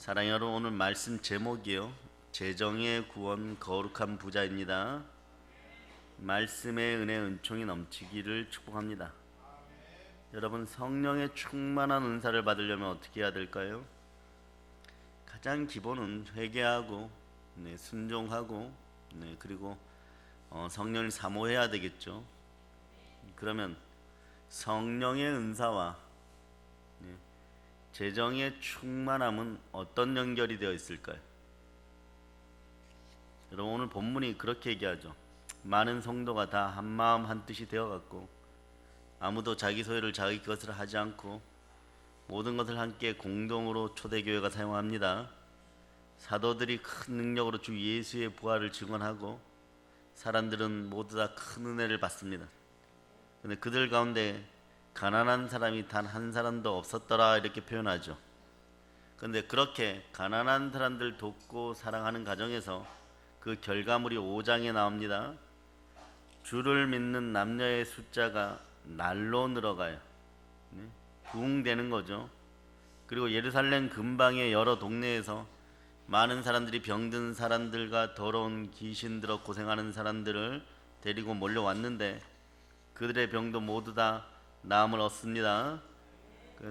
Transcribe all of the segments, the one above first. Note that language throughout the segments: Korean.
사랑하는 여러분, 오늘 말씀 제목이요, 재정의 구원 거룩한 부자입니다. 말씀의 은혜 은총이 넘치기를 축복합니다. 여러분, 성령의 충만한 은사를 받으려면 어떻게 해야 될까요? 가장 기본은 회개하고 순종하고 그리고 성령을 사모해야 되겠죠. 그러면 성령의 은사와 재정의 충만함은 어떤 연결이 되어 있을까요? 여러분, 오늘 본문이 그렇게 얘기하죠. 많은 성도가 다 한마음 한뜻이 되어갖고 아무도 자기 소유를 자기 것을 하지 않고 모든 것을 함께 공동으로 초대교회가 사용합니다. 사도들이 큰 능력으로 주 예수의 부활을 증언하고 사람들은 모두 다 큰 은혜를 받습니다. 근데 그들 가운데 가난한 사람이 단 한 사람도 없었더라, 이렇게 표현하죠. 그런데 그렇게 가난한 사람들 돕고 사랑하는 가정에서 그 결과물이 5장에 나옵니다. 주를 믿는 남녀의 숫자가 날로 늘어가요. 부흥되는 거죠. 그리고 예루살렘 근방의 여러 동네에서 많은 사람들이 병든 사람들과 더러운 귀신들어 고생하는 사람들을 데리고 몰려왔는데 그들의 병도 모두 다 나음을 얻습니다.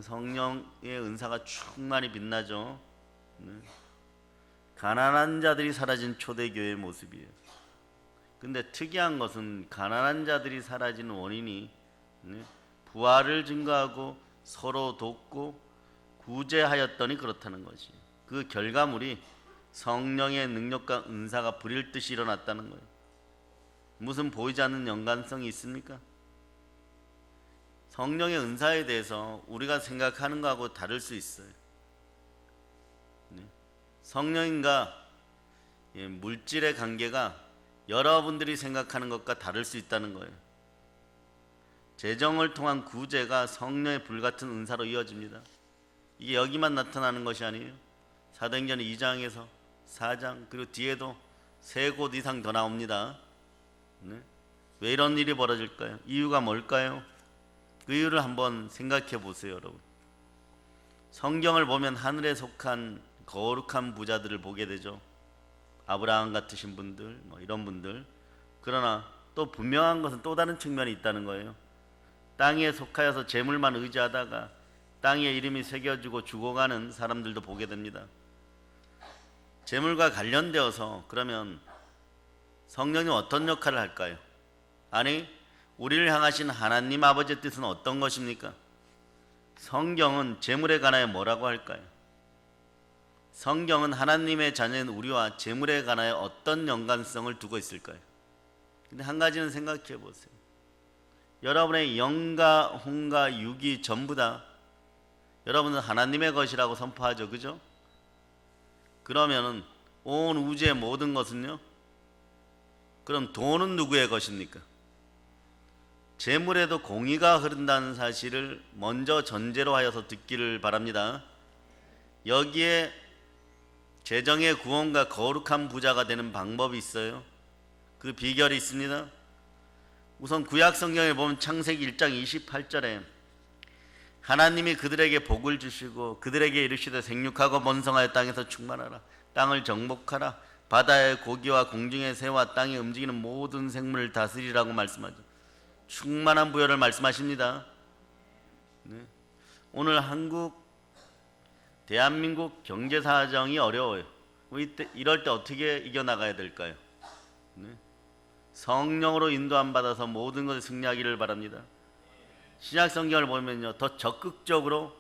성령의 은사가 충만히 빛나죠. 가난한 자들이 사라진 초대교회의 모습이에요. 근데 특이한 것은 가난한 자들이 사라지는 원인이 부활을 증거하고 서로 돕고 구제하였더니 그렇다는 것이, 그 결과물이 성령의 능력과 은사가 불일 듯이 일어났다는 거예요. 무슨 보이지 않는 연관성이 있습니까? 성령의 은사에 대해서 우리가 생각하는 것하고 다를 수 있어요. 성령인과 물질의 관계가 여러분들이 생각하는 것과 다를 수 있다는 거예요. 재정을 통한 구제가 성령의 불같은 은사로 이어집니다. 이게 여기만 나타나는 것이 아니에요. 사도행전 2장에서 4장 그리고 뒤에도 3곳 이상 더 나옵니다. 왜 이런 일이 벌어질까요? 이유가 뭘까요? 그 이유를 한번 생각해 보세요, 여러분. 성경을 보면 하늘에 속한 거룩한 부자들을 보게 되죠. 아브라함 같으신 분들, 이런 분들. 그러나 또 분명한 것은 또 다른 측면이 있다는 거예요. 땅에 속하여서 재물만 의지하다가 땅에 이름이 새겨지고 죽어가는 사람들도 보게 됩니다. 재물과 관련되어서 그러면 성령이 어떤 역할을 할까요? 아니, 우리를 향하신 하나님 아버지의 뜻은 어떤 것입니까? 성경은 재물에 관하여 뭐라고 할까요? 성경은 하나님의 자녀인 우리와 재물에 관하여 어떤 연관성을 두고 있을까요? 근데 한 가지는 생각해 보세요. 여러분의 영과 혼과 육이 전부 다 여러분은 하나님의 것이라고 선포하죠, 그죠? 그러면은 온 우주의 모든 것은요? 그럼 돈은 누구의 것입니까? 재물에도 공의가 흐른다는 사실을 먼저 전제로 하여서 듣기를 바랍니다. 여기에 재정의 구원과 거룩한 부자가 되는 방법이 있어요. 그 비결이 있습니다. 우선 구약 성경에 보면 창세기 1장 28절에 하나님이 그들에게 복을 주시고 그들에게 이르시되 생육하고 번성하여 땅에서 충만하라, 땅을 정복하라, 바다의 고기와 공중의 새와 땅에 움직이는 모든 생물을 다스리라고 말씀하죠. 충만한 부여를 말씀하십니다. 오늘 대한민국 경제 사정이 어려워요. 이럴 때 어떻게 이겨나가야 될까요? 성령으로 인도함 받아서 모든 것을 승리하기를 바랍니다. 신약 성경을 보면요, 더 적극적으로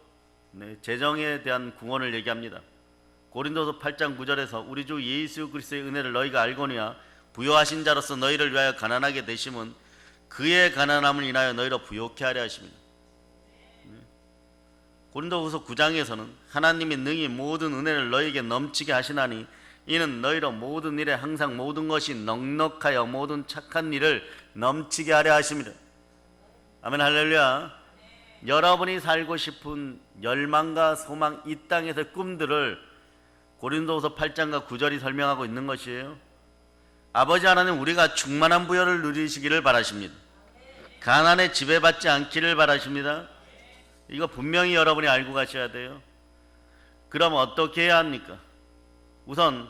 재정에 대한 구원을 얘기합니다. 고린도서 8장 9절에서 우리 주 예수 그리스도의 은혜를 너희가 알거니와 부요하신 자로서 너희를 위하여 가난하게 되심은 그의 가난함을 인하여 너희로 부요케 하려 하십니다. 고린도후서 9장에서는 하나님이 능히 모든 은혜를 너희에게 넘치게 하시나니 이는 너희로 모든 일에 항상 모든 것이 넉넉하여 모든 착한 일을 넘치게 하려 하십니다. 아멘, 할렐루야. 여러분이 살고 싶은 열망과 소망, 이 땅에서의 꿈들을 고린도후서 8장과 9절이 설명하고 있는 것이에요. 아버지 하나님, 우리가 충만한 부여를 누리시기를 바라십니다. 가난에 지배받지 않기를 바라십니다. 이거 분명히 여러분이 알고 가셔야 돼요. 그럼 어떻게 해야 합니까? 우선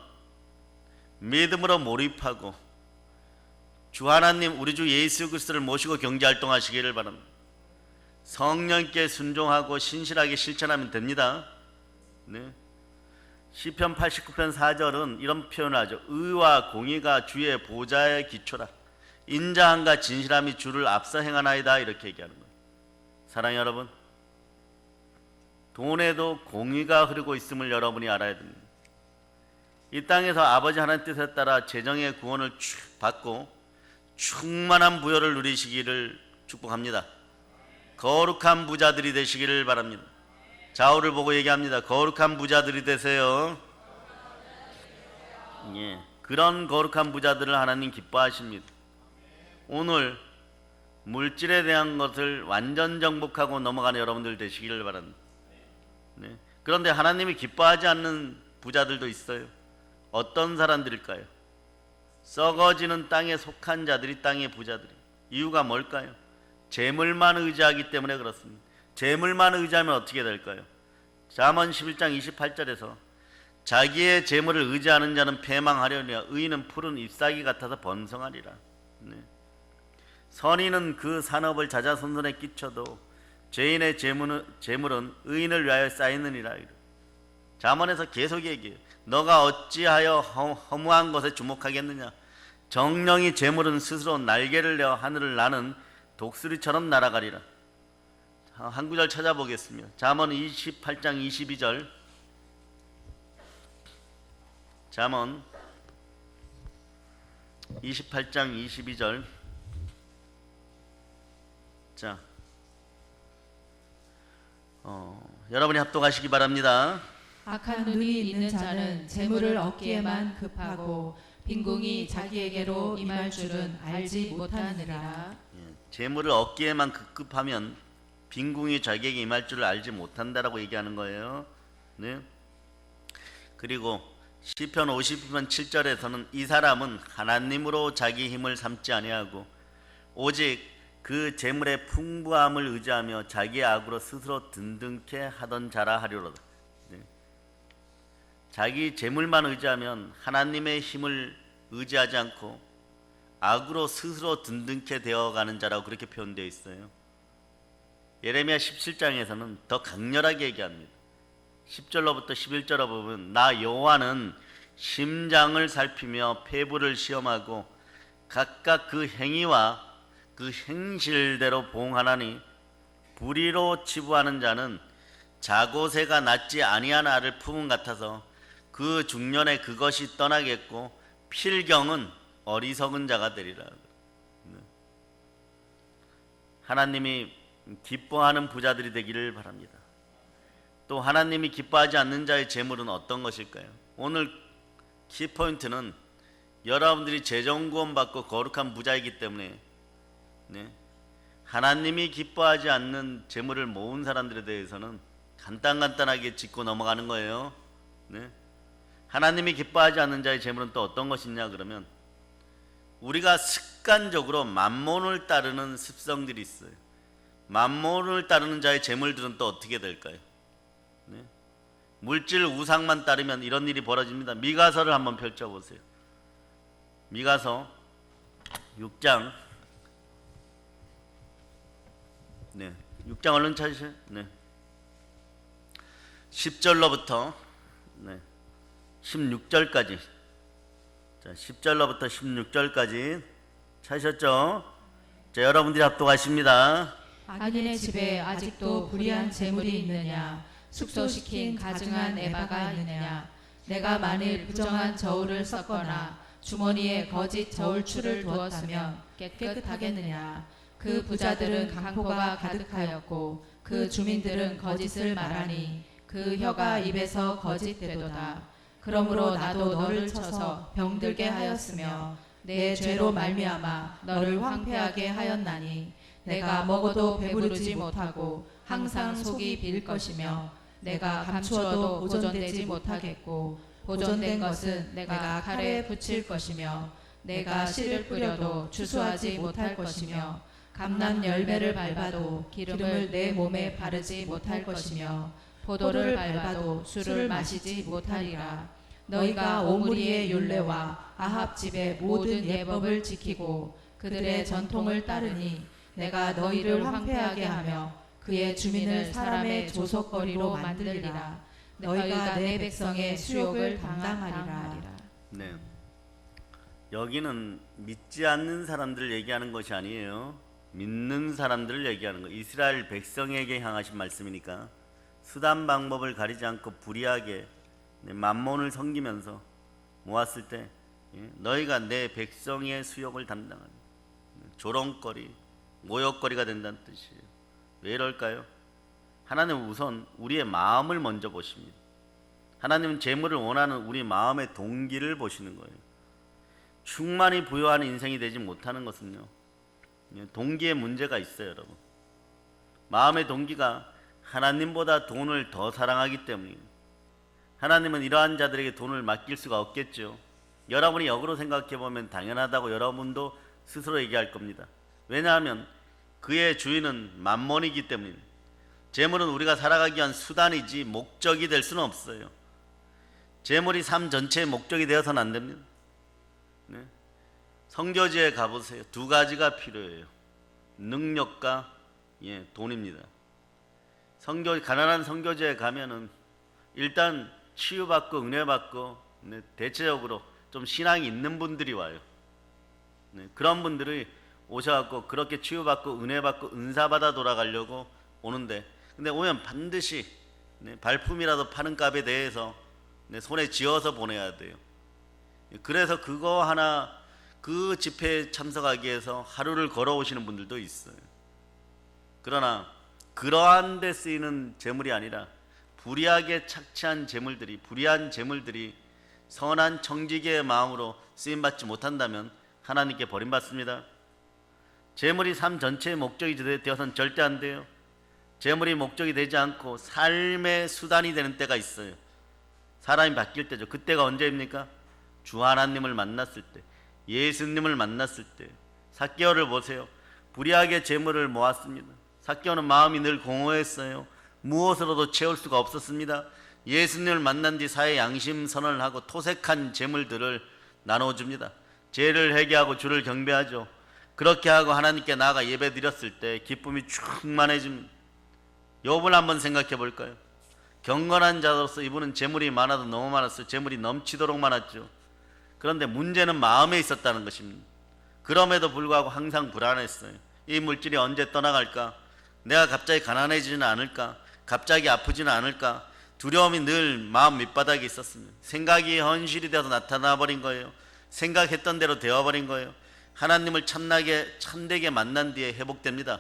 믿음으로 몰입하고 주 하나님 우리 주 예수 그리스도를 모시고 경제활동하시기를 바랍니다. 성령께 순종하고 신실하게 실천하면 됩니다. 네. 시편 89편 4절은 이런 표현을 하죠. 의와 공의가 주의 보좌의 기초라. 인자함과 진실함이 주를 앞서 행하나이다. 이렇게 얘기하는 거예요. 사랑하는 여러분, 돈에도 공의가 흐르고 있음을 여러분이 알아야 됩니다. 이 땅에서 아버지 하나님 뜻에 따라 재정의 구원을 받고 충만한 부여를 누리시기를 축복합니다. 거룩한 부자들이 되시기를 바랍니다. 좌우를 보고 얘기합니다. 거룩한 부자들이 되세요. 예, 그런 거룩한 부자들을 하나님 기뻐하십니다. 오늘 물질에 대한 것을 완전 정복하고 넘어가는 여러분들 되시기를 바랍니다. 네. 그런데 하나님이 기뻐하지 않는 부자들도 있어요. 어떤 사람들일까요? 썩어지는 땅에 속한 자들이 땅의 부자들이. 이유가 뭘까요? 재물만 의지하기 때문에 그렇습니다. 재물만 의지하면 어떻게 될까요? 잠언 11장 28절에서 자기의 재물을 의지하는 자는 패망하려니와 의인은 푸른 잎사귀 같아서 번성하리라. 네. 선인은 그 산업을 자자손손에 끼쳐도 죄인의 재물은 의인을 위하여 쌓이느니라. 잠언에서 계속 얘기해요. 너가 어찌하여 허무한 것에 주목하겠느냐. 정령이 재물은 스스로 날개를 내어 하늘을 나는 독수리처럼 날아가리라. 한 구절 찾아보겠습니다. 잠언 28장 22절. 잠언 28장 22절. 자, 여러분이 합독하시기 바랍니다. 악한 눈이 있는 자는 재물을 얻기에만 급하고 빈궁이 자기에게로 임할 줄은 알지 못하느니라. 재물을 얻기에만 급급하면 빈궁이 자기에게 임할 줄을 알지 못한다라고 얘기하는 거예요. 네. 그리고 시편 50편 7절에서는 이 사람은 하나님으로 자기 힘을 삼지 아니하고 오직 그 재물의 풍부함을 의지하며 자기의 악으로 스스로 든든케 하던 자라 하리로다. 네. 자기 재물만 의지하면 하나님의 힘을 의지하지 않고 악으로 스스로 든든케 되어가는 자라고 그렇게 표현되어 있어요. 예레미야 17장에서는 더 강렬하게 얘기합니다. 10절로부터 11절로 보면 나 여호와는 심장을 살피며 폐부를 시험하고 각각 그 행위와 그 행실대로 보응하나니 불의로 치부하는 자는 자고새가 낫지 아니한 알을 품은 같아서 그 중년에 그것이 떠나겠고 필경은 어리석은 자가 되리라. 하나님이 기뻐하는 부자들이 되기를 바랍니다. 또 하나님이 기뻐하지 않는 자의 재물은 어떤 것일까요? 오늘 키포인트는 여러분들이 재정구원 받고 거룩한 부자이기 때문에 하나님이 기뻐하지 않는 재물을 모은 사람들에 대해서는 간단하게 짚고 넘어가는 거예요. 하나님이 기뻐하지 않는 자의 재물은 또 어떤 것이냐 그러면 우리가 습관적으로 만몬을 따르는 습성들이 있어요. 만몬을 따르는 자의 재물들은 또 어떻게 될까요? 물질 우상만 따르면 이런 일이 벌어집니다. 미가서를 한번 펼쳐보세요. 미가서 6장 6장 얼른 찾으세요. 10절로부터 16절까지. 자, 10절로부터 16절까지 찾으셨죠? 자, 여러분들이 합독하십니다. 악인의 집에 아직도 불의한 재물이 있느냐? 숙소시킨 가증한 에바가 있느냐? 내가 만일 부정한 저울을 썼거나 주머니에 거짓 저울추를 두었다면 깨끗하겠느냐? 그 부자들은 강포가 가득하였고 그 주민들은 거짓을 말하니 그 혀가 입에서 거짓되도다. 그러므로 나도 너를 쳐서 병들게 하였으며 내 죄로 말미암아 너를 황폐하게 하였나니 내가 먹어도 배부르지 못하고 항상 속이 빌 것이며 내가 감추어도 보존되지 못하겠고 보존된 것은 내가 칼에 붙일 것이며 내가 씨를 뿌려도 추수하지 못할 것이며 감람 열매를 밟아도 기름을 내 몸에 바르지 못할 것이며 포도를 밟아도 술을 마시지 못하리라. 너희가 오므리의 율례와 아합 집의 모든 예법을 지키고 그들의 전통을 따르니 내가 너희를 황폐하게 하며 그의 주민을 사람의 조속거리로 만들리라. 너희가 내 백성의 수욕을 담당하리라. 네. 여기는 믿지 않는 사람들을 얘기하는 것이 아니에요. 믿는 사람들을 얘기하는 거예요. 이스라엘 백성에게 향하신 말씀이니까 수단 방법을 가리지 않고 불의하게 만몬을 섬기면서 모았을 때 너희가 내 백성의 수욕을 담당하는 조롱거리, 모욕거리가 된다는 뜻이에요. 왜 이럴까요? 하나님은 우선 우리의 마음을 먼저 보십니다. 하나님은 재물을 원하는 우리 마음의 동기를 보시는 거예요. 충만히 부유한 인생이 되지 못하는 것은요, 동기에 문제가 있어요, 여러분. 마음의 동기가 하나님보다 돈을 더 사랑하기 때문이에요. 하나님은 이러한 자들에게 돈을 맡길 수가 없겠죠. 여러분이 역으로 생각해 보면 당연하다고 여러분도 스스로 얘기할 겁니다. 왜냐하면 그의 주인은 만몬이기 때문입니다. 재물은 우리가 살아가기 위한 수단이지 목적이 될 수는 없어요. 재물이 삶 전체의 목적이 되어서는 안 됩니다. 네? 선교지에 가보세요. 두 가지가 필요해요. 능력과 돈입니다. 가난한 선교지에 가면은 일단 치유받고 은혜받고 대체적으로 좀 신앙이 있는 분들이 와요. 그런 분들이 오셔갖고 그렇게 치유받고 은혜받고 은사받아 돌아가려고 오는데, 근데 오면 반드시 발품이라도 파는 값에 대해서 손에 쥐어서 보내야 돼요. 그래서 그거 하나, 그 집회에 참석하기 위해서 하루를 걸어오시는 분들도 있어요. 그러나 그러한 데 쓰이는 재물이 아니라 불의하게 착취한 재물들이, 불의한 재물들이 선한 청지기의 마음으로 쓰임받지 못한다면 하나님께 버림받습니다. 재물이 삶 전체의 목적이 되어서는 절대 안 돼요. 재물이 목적이 되지 않고 삶의 수단이 되는 때가 있어요. 사람이 바뀔 때죠. 그때가 언제입니까? 주 하나님을 만났을 때, 예수님을 만났을 때. 삭개오를 보세요. 불의하게 재물을 모았습니다. 삭개오는 마음이 늘 공허했어요. 무엇으로도 채울 수가 없었습니다. 예수님을 만난 뒤 사회 양심 선언을 하고 토색한 재물들을 나눠줍니다. 죄를 회개하고 주를 경배하죠. 그렇게 하고 하나님께 나아가 예배 드렸을 때 기쁨이 충만해집니다. 욥을 한번 생각해 볼까요? 경건한 자로서 이분은 재물이 많아도 너무 많았어요. 재물이 넘치도록 많았죠. 그런데 문제는 마음에 있었다는 것입니다. 그럼에도 불구하고 항상 불안했어요. 이 물질이 언제 떠나갈까? 내가 갑자기 가난해지지는 않을까? 갑자기 아프지는 않을까? 두려움이 늘 마음 밑바닥에 있었습니다. 생각이 현실이 되어서 나타나 버린 거예요. 생각했던 대로 되어버린 거예요. 하나님을 참되게 만난 뒤에 회복됩니다.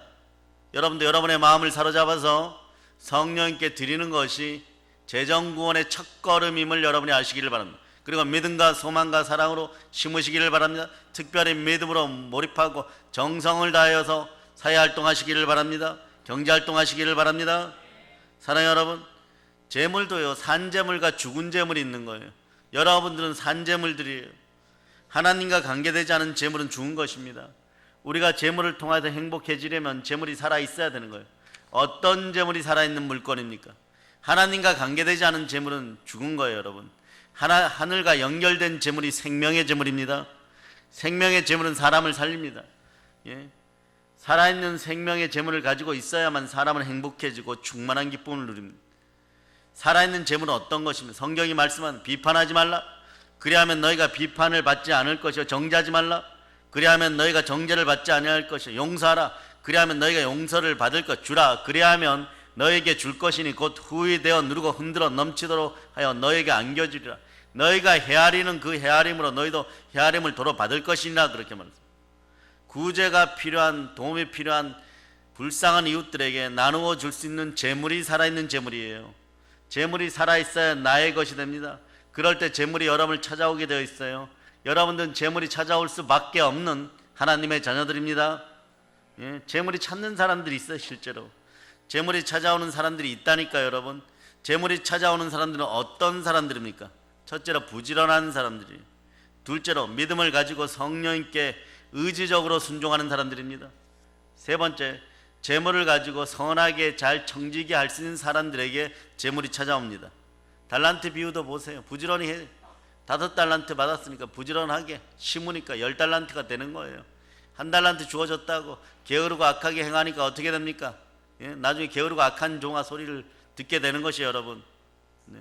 여러분도 여러분의 마음을 사로잡아서 성령님께 드리는 것이 재정구원의 첫걸음임을 여러분이 아시기를 바랍니다. 그리고 믿음과 소망과 사랑으로 심으시기를 바랍니다. 특별히 믿음으로 몰입하고 정성을 다하여서 사회활동하시기를 바랍니다. 경제활동하시기를 바랍니다. 사랑하는 여러분, 재물도요, 산재물과 죽은 재물이 있는 거예요. 여러분들은 산재물들이에요. 하나님과 관계되지 않은 재물은 죽은 것입니다. 우리가 재물을 통해서 행복해지려면 재물이 살아있어야 되는 거예요. 어떤 재물이 살아있는 물건입니까? 하나님과 관계되지 않은 재물은 죽은 거예요, 여러분. 하늘과 연결된 재물이 생명의 재물입니다. 생명의 재물은 사람을 살립니다. 살아있는 생명의 재물을 가지고 있어야만 사람은 행복해지고 충만한 기쁨을 누립니다. 살아있는 재물은 어떤 것입니까? 성경이 말씀한 비판하지 말라. 그리하면 너희가 비판을 받지 않을 것이요, 정죄하지 말라. 그리하면 너희가 정죄를 받지 아니할 것이요, 용서하라. 그리하면 너희가 용서를 받을 것 주라. 그리하면 너에게 줄 것이니 곧 후회되어 누르고 흔들어 넘치도록 하여 너에게 안겨주리라. 너희가 헤아리는 그 헤아림으로 너희도 헤아림을 도로 받을 것이니라. 그렇게 말했습니다. 구제가 필요한, 도움이 필요한 불쌍한 이웃들에게 나누어 줄 수 있는 재물이 살아있는 재물이에요. 재물이 살아있어야 나의 것이 됩니다. 그럴 때 재물이 여러분을 찾아오게 되어 있어요. 여러분들은 재물이 찾아올 수밖에 없는 하나님의 자녀들입니다. 재물이 찾는 사람들이 있어요. 실제로 재물이 찾아오는 사람들이 있다니까요. 여러분, 재물이 찾아오는 사람들은 어떤 사람들입니까? 첫째로 부지런한 사람들이에요. 둘째로 믿음을 가지고 성령님께 의지적으로 순종하는 사람들입니다. 세 번째, 재물을 가지고 선하게 잘 청지게 할 수 있는 사람들에게 재물이 찾아옵니다. 달란트 비유도 보세요. 부지런히 해. 5달란트 받았으니까 부지런하게 심으니까 10달란트가 되는 거예요. 1달란트 주어졌다고 게으르고 악하게 행하니까 어떻게 됩니까? 예? 나중에 게으르고 악한 종아 소리를 듣게 되는 것이에요, 여러분. 네.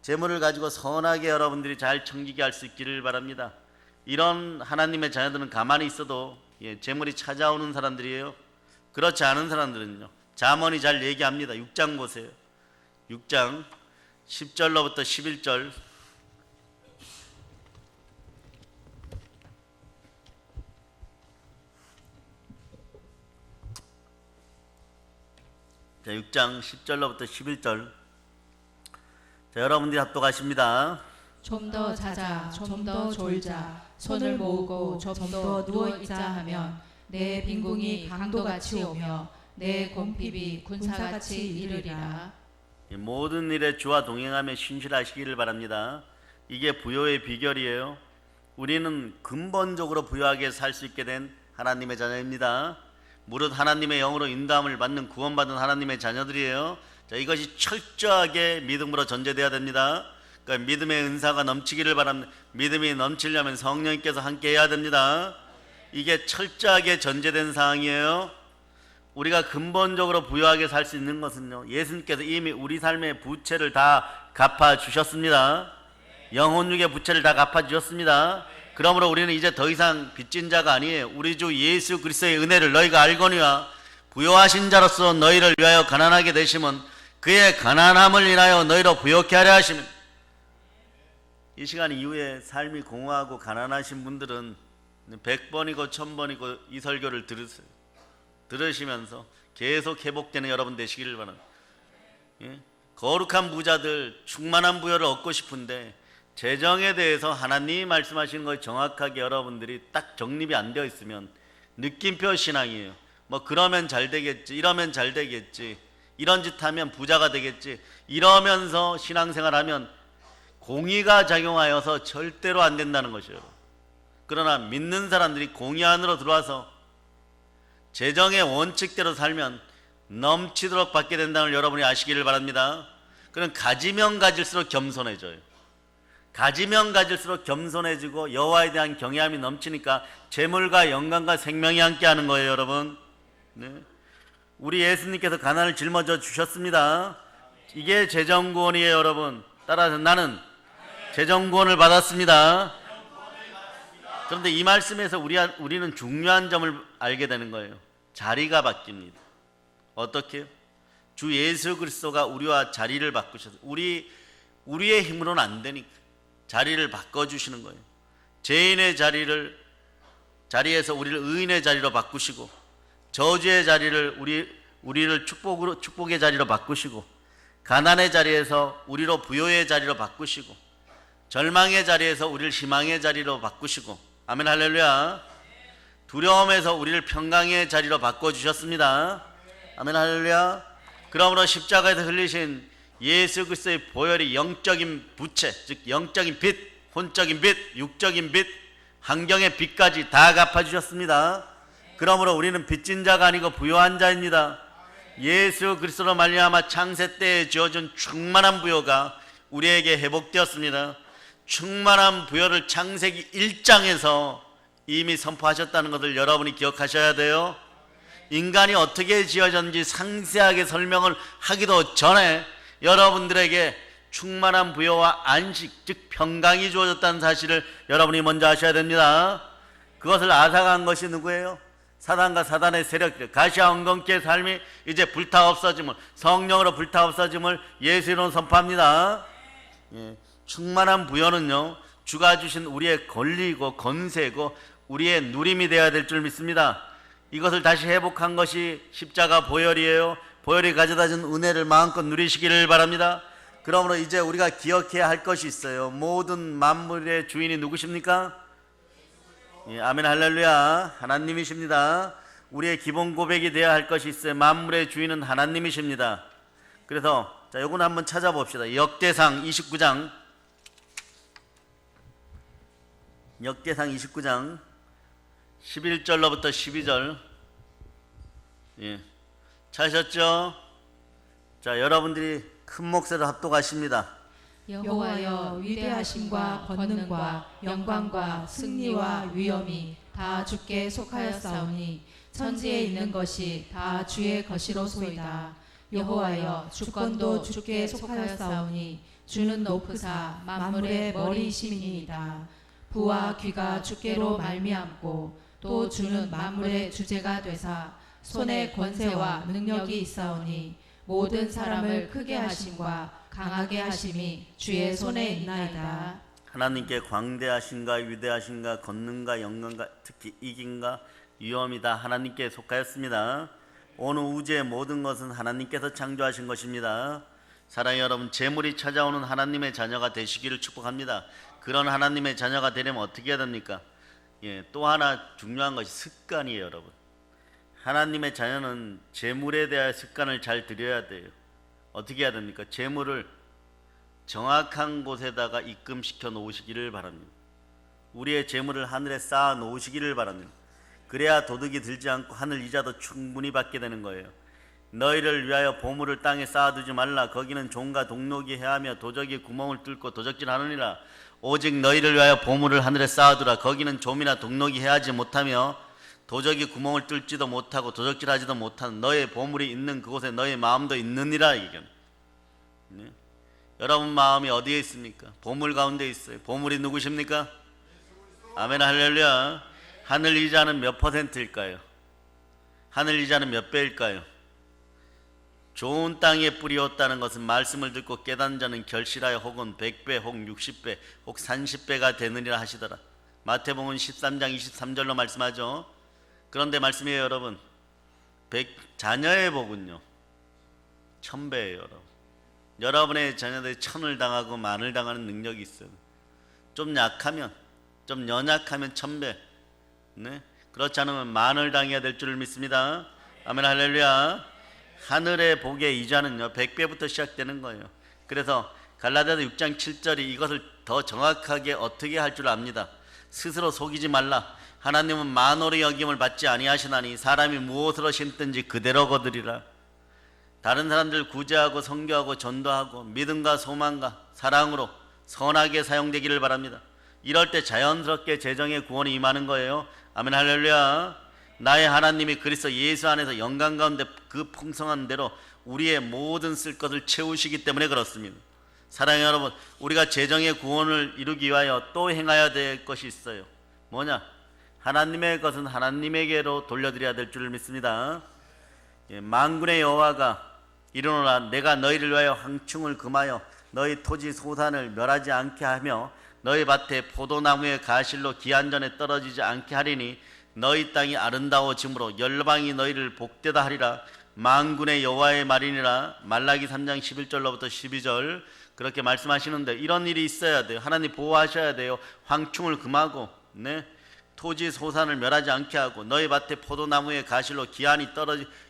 재물을 가지고 선하게 여러분들이 잘 청지게 할 수 있기를 바랍니다. 이런 하나님의 자녀들은 가만히 있어도 재물이 찾아오는 사람들이에요. 그렇지 않은 사람들은요, 잠언이 잘 얘기합니다. 6장 보세요. 6장 10절로부터 11절. 자, 6장 10절로부터 11절. 자, 여러분들이 합독하십니다. 좀 더 자자, 좀 더 졸자, 손을 모으고 좀 더 누워 있자 하면 내 빈궁이 강도같이 오며 내 곰핍이 군사같이 이르리라. 모든 일에 주와 동행하며 신실하시기를 바랍니다. 이게 부요의 비결이에요. 우리는 근본적으로 부요하게 살 수 있게 된 하나님의 자녀입니다. 무릇 하나님의 영으로 인도함을 받는 구원받은 하나님의 자녀들이에요. 자, 이것이 철저하게 믿음으로 전제되어야 됩니다. 그러니까 믿음의 은사가 넘치기를 바랍니다. 믿음이 넘치려면 성령님께서 함께 해야 됩니다. 이게 철저하게 전제된 사항이에요. 우리가 근본적으로 부유하게 살 수 있는 것은요, 예수님께서 이미 우리 삶의 부채를 다 갚아주셨습니다. 영혼육의 부채를 다 갚아주셨습니다. 그러므로 우리는 이제 더 이상 빚진 자가 아니에요. 우리 주 예수 그리스도의 은혜를 너희가 알거니와 부요하신 자로서 너희를 위하여 가난하게 되심은 그의 가난함을 인하여 너희로 부요케 하려 하심은. 이 시간 이후에 삶이 공허하고 가난하신 분들은 100번이고 1000번이고 이 설교를 들으세요. 들으시면서 계속 회복되는 여러분 되시기를 바랍니다. 예? 거룩한 부자들 충만한 부여를 얻고 싶은데 재정에 대해서 하나님이 말씀하시는 걸 정확하게 여러분들이 딱 정립이 안 되어 있으면 느낌표 신앙이에요. 뭐 그러면 잘 되겠지, 이러면 잘 되겠지, 이런 짓 하면 부자가 되겠지, 이러면서 신앙생활하면 공의가 작용하여서 절대로 안 된다는 것이에요. 그러나 믿는 사람들이 공의 안으로 들어와서 재정의 원칙대로 살면 넘치도록 받게 된다는 걸 여러분이 아시기를 바랍니다. 그럼 가지면 가질수록 겸손해져요. 가지면 가질수록 겸손해지고 여호와에 대한 경외함이 넘치니까 재물과 영광과 생명이 함께하는 거예요, 여러분. 네. 우리 예수님께서 가난을 짊어져 주셨습니다. 이게 재정구원이에요, 여러분. 따라서 나는 재정구원을 받았습니다. 그런데 이 말씀에서 우리는 중요한 점을 알게 되는 거예요. 자리가 바뀝니다. 어떻게요? 주 예수 그리스도가 우리와 자리를 바꾸셔서 우리의 힘으로는 안 되니까 자리를 바꿔주시는 거예요. 죄인의 자리에서 우리를 의인의 자리로 바꾸시고, 저주의 자리를 우리를 축복의 자리로 바꾸시고, 가난의 자리에서 우리로 부요의 자리로 바꾸시고, 절망의 자리에서 우리를 희망의 자리로 바꾸시고, 아멘 할렐루야. 두려움에서 우리를 평강의 자리로 바꿔주셨습니다. 아멘 할렐루야. 그러므로 십자가에서 흘리신 예수 그리스도의 보혈이 영적인 부채, 즉 영적인 빚, 혼적인 빚, 육적인 빚, 환경의 빚까지 다 갚아주셨습니다. 그러므로 우리는 빚진 자가 아니고 부요한 자입니다. 예수 그리스도로 말미암아 창세 때에 주어진 충만한 부요가 우리에게 회복되었습니다. 충만한 부요를 창세기 1장에서 이미 선포하셨다는 것을 여러분이 기억하셔야 돼요. 인간이 어떻게 지어졌는지 상세하게 설명을 하기도 전에 여러분들에게 충만한 부요와 안식, 즉 평강이 주어졌다는 사실을 여러분이 먼저 아셔야 됩니다. 그것을 앗아간 것이 누구예요? 사단과 사단의 세력들, 가시와 엉겅퀴의 삶이 이제 불타 없어짐을, 성령으로 불타 없어짐을 예수로 선포합니다. 예, 충만한 부요는요, 주가 주신 우리의 권리이고 권세이고 우리의 누림이 되어야 될 줄 믿습니다. 이것을 다시 회복한 것이 십자가 보혈이에요. 보혈이 가져다준 은혜를 마음껏 누리시기를 바랍니다. 그러므로 이제 우리가 기억해야 할 것이 있어요. 모든 만물의 주인이 누구십니까? 예, 아멘 할렐루야. 하나님이십니다. 우리의 기본 고백이 되어야 할 것이 있어요. 만물의 주인은 하나님이십니다. 그래서 자, 요거는 한번 찾아봅시다. 역대상 29장 11절로부터 12절. 예, 찾으셨죠? 자, 여러분들이 큰 목소리로 합독하십니다. 여호와여 위대하심과 권능과 영광과 승리와 위엄이 다 주께 속하였사오니 천지에 있는 것이 다 주의 것이로소이다. 여호와여 주권도 주께 속하였사오니 주는 높으사 만물의 머리이심이니이다. 부와 귀가 주께로 말미암고 또 주는 만물의 주제가 되사 손에 권세와 능력이 있사오니 모든 사람을 크게 하심과 강하게 하심이 주의 손에 있나이다. 하나님께 광대하신가 위대하신가 권능과 영광과 특히 이김과 위엄이 다 하나님께 속하였습니다. 온 우주의 모든 것은 하나님께서 창조하신 것입니다. 사랑의 여러분, 재물이 찾아오는 하나님의 자녀가 되시기를 축복합니다. 그런 하나님의 자녀가 되려면 어떻게 해야 됩니까? 또 하나 중요한 것이 습관이에요. 여러분, 하나님의 자녀는 재물에 대한 습관을 잘 들여야 돼요. 어떻게 해야 됩니까? 재물을 정확한 곳에다가 입금시켜 놓으시기를 바랍니다. 우리의 재물을 하늘에 쌓아 놓으시기를 바랍니다. 그래야 도둑이 들지 않고 하늘 이자도 충분히 받게 되는 거예요. 너희를 위하여 보물을 땅에 쌓아두지 말라. 거기는 종과 동록이 해하며 도적이 구멍을 뚫고 도적질하느니라. 오직 너희를 위하여 보물을 하늘에 쌓아두라. 거기는 좀이나 동록이 해하지 못하며 도적이 구멍을 뚫지도 못하고 도적질하지도 못하는 너의 보물이 있는 그곳에 너의 마음도 있느니라. 이건 네? 여러분 마음이 어디에 있습니까? 보물 가운데 있어요. 보물이 누구십니까? 아멘 할렐루야. 하늘 이자는 몇 %일까요? 하늘 이자는 몇 배일까요? 좋은 땅에 뿌리었다는 것은 말씀을 듣고 깨닫는 자는 결실하여 혹은 100배 혹 60배 혹 30배가 되느니라 하시더라. 마태복음 13장 23절로 말씀하죠. 그런데 말씀이에요. 여러분, 자녀의 복은요 1000배예요. 여러분, 여러분의 자녀들이 1000을 당하고 만을 당하는 능력이 있어요. 좀 약하면, 좀 연약하면 1000배, 네? 그렇지 않으면 만을 당해야 될 줄을 믿습니다. 아멘 할렐루야. 하늘의 복의 이자는요 100배부터 시작되는 거예요. 그래서 갈라디아서 6장 7절이 이것을 더 정확하게 어떻게 할 줄 압니다. 스스로 속이지 말라. 하나님은 만월의 여김을 받지 아니하시나니 사람이 무엇으로 심든지 그대로 거두리라. 다른 사람들 구제하고 선교하고 전도하고 믿음과 소망과 사랑으로 선하게 사용되기를 바랍니다. 이럴 때 자연스럽게 재정의 구원이 임하는 거예요. 아멘 할렐루야. 나의 하나님이 그리스도 예수 안에서 영광 가운데 그 풍성한 대로 우리의 모든 쓸 것을 채우시기 때문에 그렇습니다. 사랑하는 여러분, 우리가 재정의 구원을 이루기 위하여 또 행해야 될 것이 있어요. 뭐냐? 하나님의 것은 하나님에게로 돌려드려야 될 줄을 믿습니다. 만군의 여호와가 이르노라. 내가 너희를 위하여 황충을 금하여 너희 토지 소산을 멸하지 않게 하며 너희 밭에 포도나무의 가실로 기한전에 떨어지지 않게 하리니 너희 땅이 아름다워짐으로 열방이 너희를 복되다 하리라. 만군의 여호와의 말이니라. 말라기 3장 11절로부터 12절 그렇게 말씀하시는데 이런 일이 있어야 돼요. 하나님 보호하셔야 돼요. 황충을 금하고 토지 소산을 멸하지 않게 하고 너희 밭에 포도나무의 가실로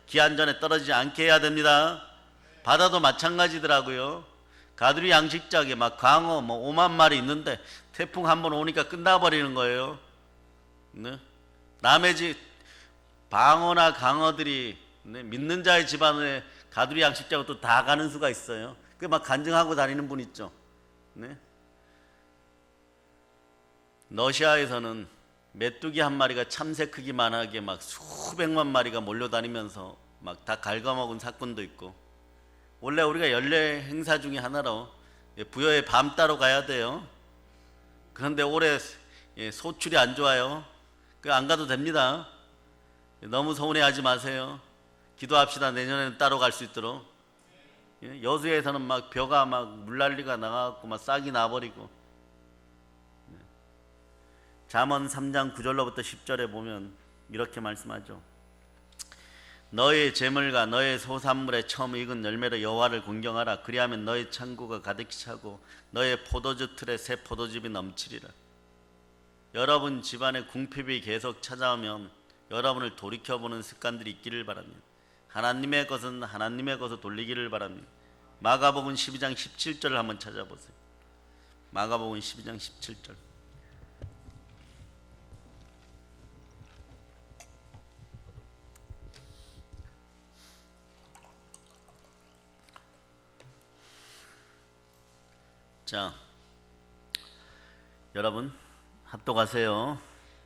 기한전에 떨어지지 않게 해야 됩니다. 바다도 마찬가지더라고요. 가두리 양식장에 막 광어 5만 마리 있는데 태풍 한 번 오니까 끝나버리는 거예요. 남의 집 방어나 강어들이 믿는 자의 집안에 가두리 양식장으로 또 다 가는 수가 있어요. 그 막 간증하고 다니는 분 있죠. 러시아에서는 메뚜기 한 마리가 참새 크기만하게 막 수백만 마리가 몰려다니면서 막 다 갉아먹은 사건도 있고, 원래 우리가 연례 행사 중에 하나로 부여의 밤 따러 가야 돼요. 그런데 올해 소출이 안 좋아요. 안 가도 됩니다. 너무 서운해하지 마세요. 기도합시다. 내년에는 따로 갈 수 있도록. 여수에서는 막 벼가 막 물난리가 나가고 막 싹이 나버리고. 잠언 3장 9절로부터 10절에 보면 이렇게 말씀하죠. 너의 재물과 너의 소산물에 처음 익은 열매로 여호와를 공경하라. 그리하면 너의 창고가 가득히 차고 너의 포도주 틀에 새 포도즙이 넘치리라. 여러분 집안에 궁핍이 계속 찾아오면 여러분을 돌이켜보는 습관들이 있기를 바랍니다. 하나님의 것은 하나님의 것으로 돌리기를 바랍니다. 마가복음 12장 17절을 한번 찾아보세요. 마가복음 12장 17절. 자, 여러분 합독하세요.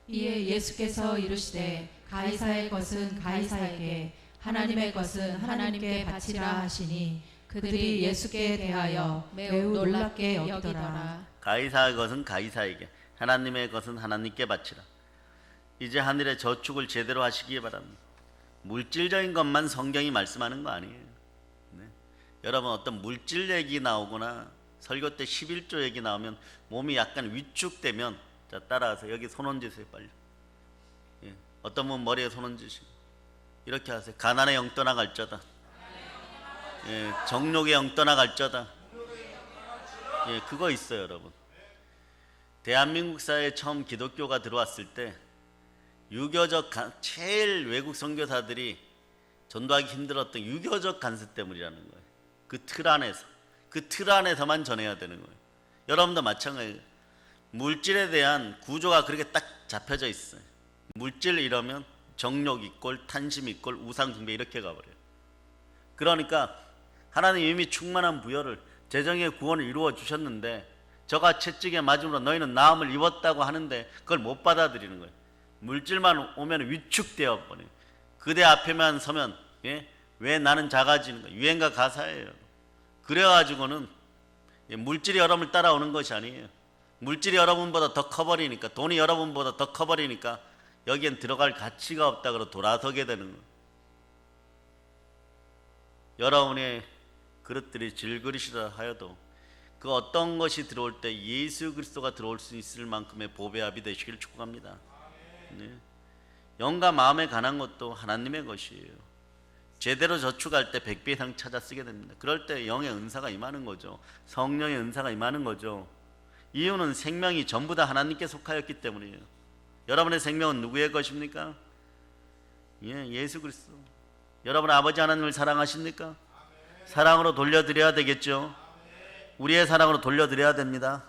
이에 예수께서 이르시되 가이사의 것은 가이사에게 하나님의 것은 하나님께 바치라 하시니 그들이 예수께 대하여 매우 놀랍게 여기더라. 가이사의 것은 가이사에게, 하나님의 것은 하나님께 바치라. 이제 하늘의 저축을 제대로 하시기 바랍니다. 물질적인 것만 성경이 말씀하는 거 아니에요. 네. 여러분 어떤 물질 얘기 나오거나 설교 때 11조 얘기 나오면 몸이 약간 위축되면, 자 따라와서 여기 손 얹으세요 빨리. 예. 어떤 분 머리에 손 얹으시고 이렇게 하세요. 가난의 영 떠나갈저다. 예. 정욕의 영 떠나갈저다. 예. 그거 있어요 여러분. 대한민국 사회에 처음 기독교가 들어왔을 때 유교적 제일 외국 선교사들이 전도하기 힘들었던 유교적 간섭 때문이라는 거예요. 그 틀 안에서만 전해야 되는 거예요. 여러분도 마찬가지예요. 물질에 대한 구조가 그렇게 딱 잡혀져 있어요. 물질 이러면 정욕 이꼴 탄심 이꼴 우상 숭배 이렇게 가버려요. 그러니까 하나님 이미 충만한 부여를 재정의 구원을 이루어 주셨는데 저가 채찍에 맞음으로 너희는 나음을 입었다고 하는데 그걸 못 받아들이는 거예요. 물질만 오면 위축되어 버려요. 그대 앞에만 서면 왜 나는 작아지는 거예요. 유행가 가사예요. 그래가지고는 물질이 여러분을 따라오는 것이 아니에요. 물질이 여러분보다 더 커버리니까, 돈이 여러분보다 더 커버리니까 여기엔 들어갈 가치가 없다 그러고 돌아서게 되는 거예요. 여러분의 그릇들이 질그릇이라 하여도 그 어떤 것이 들어올 때 예수 그리스도가 들어올 수 있을 만큼의 보배합이 되시길 축복합니다. 네. 영과 마음에 관한 것도 하나님의 것이에요. 제대로 저축할 때 100배 이상 찾아 쓰게 됩니다. 그럴 때 영의 은사가 임하는 거죠. 성령의 은사가 임하는 거죠. 이유는 생명이 전부 다 하나님께 속하였기 때문이에요. 여러분의 생명은 누구의 것입니까? 예수 그리스도. 여러분 아버지 하나님을 사랑하십니까? 사랑으로 돌려드려야 되겠죠. 우리의 사랑으로 돌려드려야 됩니다.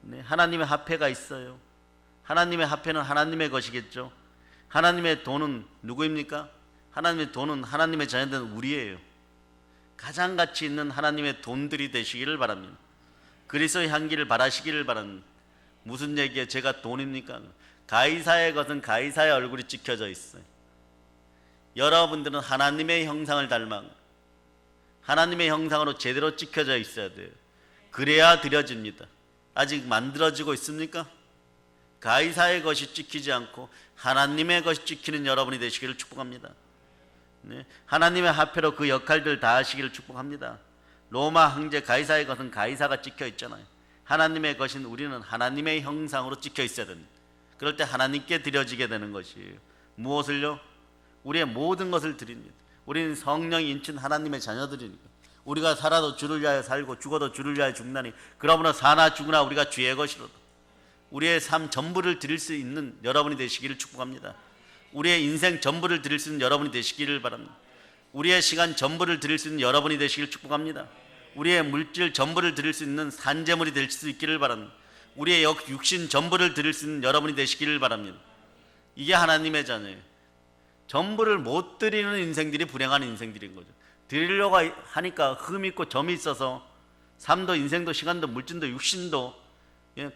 네, 하나님의 화폐가 있어요. 하나님의 화폐는 하나님의 것이겠죠. 하나님의 돈은 누구입니까? 하나님의 돈은 하나님의 자녀들은 우리예요. 가장 가치 있는 하나님의 돈들이 되시기를 바랍니다. 그리스도의 향기를 바라시기를 바랍니다. 무슨 얘기에 제가 돈입니까? 가이사의 것은 가이사의 얼굴이 찍혀져 있어요. 여러분들은 하나님의 형상을 닮아 하나님의 형상으로 제대로 찍혀져 있어야 돼요. 그래야 드려집니다. 아직 만들어지고 있습니까? 가이사의 것이 찍히지 않고 하나님의 것이 찍히는 여러분이 되시기를 축복합니다. 네. 하나님의 화폐로 그 역할들 다 하시기를 축복합니다. 로마 황제 가이사의 것은 가이사가 찍혀 있잖아요. 하나님의 것인 우리는 하나님의 형상으로 찍혀 있어야 됩니다. 그럴 때 하나님께 드려지게 되는 것이에요. 무엇을요? 우리의 모든 것을 드립니다. 우리는 성령이 인친 하나님의 자녀들이니까. 우리가 살아도 주를 위하여 살고 죽어도 주를 위하여 죽나니 그러므로 사나 죽으나 우리가 주의 것이로다. 우리의 삶 전부를 드릴 수 있는 여러분이 되시기를 축복합니다. 우리의 인생 전부를 드릴 수 있는 여러분이 되시기를 바랍니다. 우리의 시간 전부를 드릴 수 있는 여러분이 되시기를 축복합니다. 우리의 물질 전부를 드릴 수 있는 산재물이 될 수 있기를 바랍니다. 우리의 육신 전부를 드릴 수 있는 여러분이 되시기를 바랍니다. 이게 하나님의 자녀예요. 전부를 못 드리는 인생들이 불행한 인생들인 거죠. 드리려고 하니까 흠이 있고 점이 있어서 삶도 인생도 시간도 물질도 육신도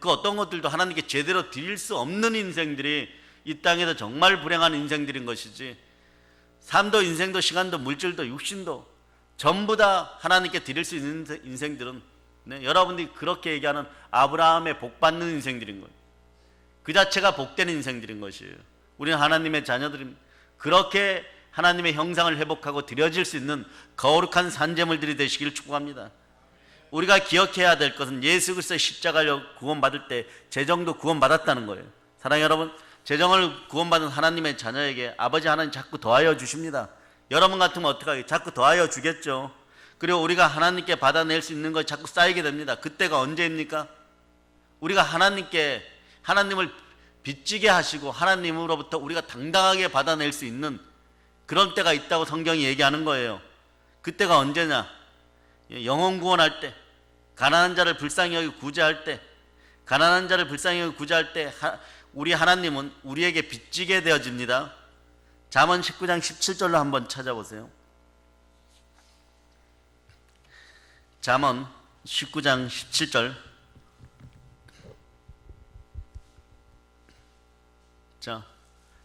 그 어떤 것들도 하나님께 제대로 드릴 수 없는 인생들이 이 땅에서 정말 불행한 인생들인 것이지, 삶도 인생도 시간도 물질도 육신도 전부 다 하나님께 드릴 수 있는 인생들은 여러분들이 그렇게 얘기하는 아브라함의 복 받는 인생들인 거예요. 그 자체가 복된 인생들인 것이에요. 우리는 하나님의 자녀들입니다. 그렇게 하나님의 형상을 회복하고 드려질 수 있는 거룩한 산재물들이 되시기를 축복합니다. 우리가 기억해야 될 것은 예수 그리스도의 십자가로 구원받을 때 재정도 구원받았다는 거예요. 사랑하는 여러분, 재정을 구원받은 하나님의 자녀에게 아버지 하나님 자꾸 더하여 주십니다. 여러분 같으면 어떻게 하겠어요? 자꾸 더하여 주겠죠. 그리고 우리가 하나님께 받아낼 수 있는 것이 자꾸 쌓이게 됩니다. 그때가 언제입니까? 우리가 하나님을 빚지게 하시고 하나님으로부터 우리가 당당하게 받아낼 수 있는 그런 때가 있다고 성경이 얘기하는 거예요. 그때가 언제냐? 영혼 구원할 때, 가난한 자를 불쌍히 여기고 구제할 때, 가난한 자를 불쌍히 여기고 구제할 때 우리 하나님은 우리에게 빚지게 되어집니다. 잠언 19장 17절로 한번 찾아보세요. 잠언 19장 17절 자,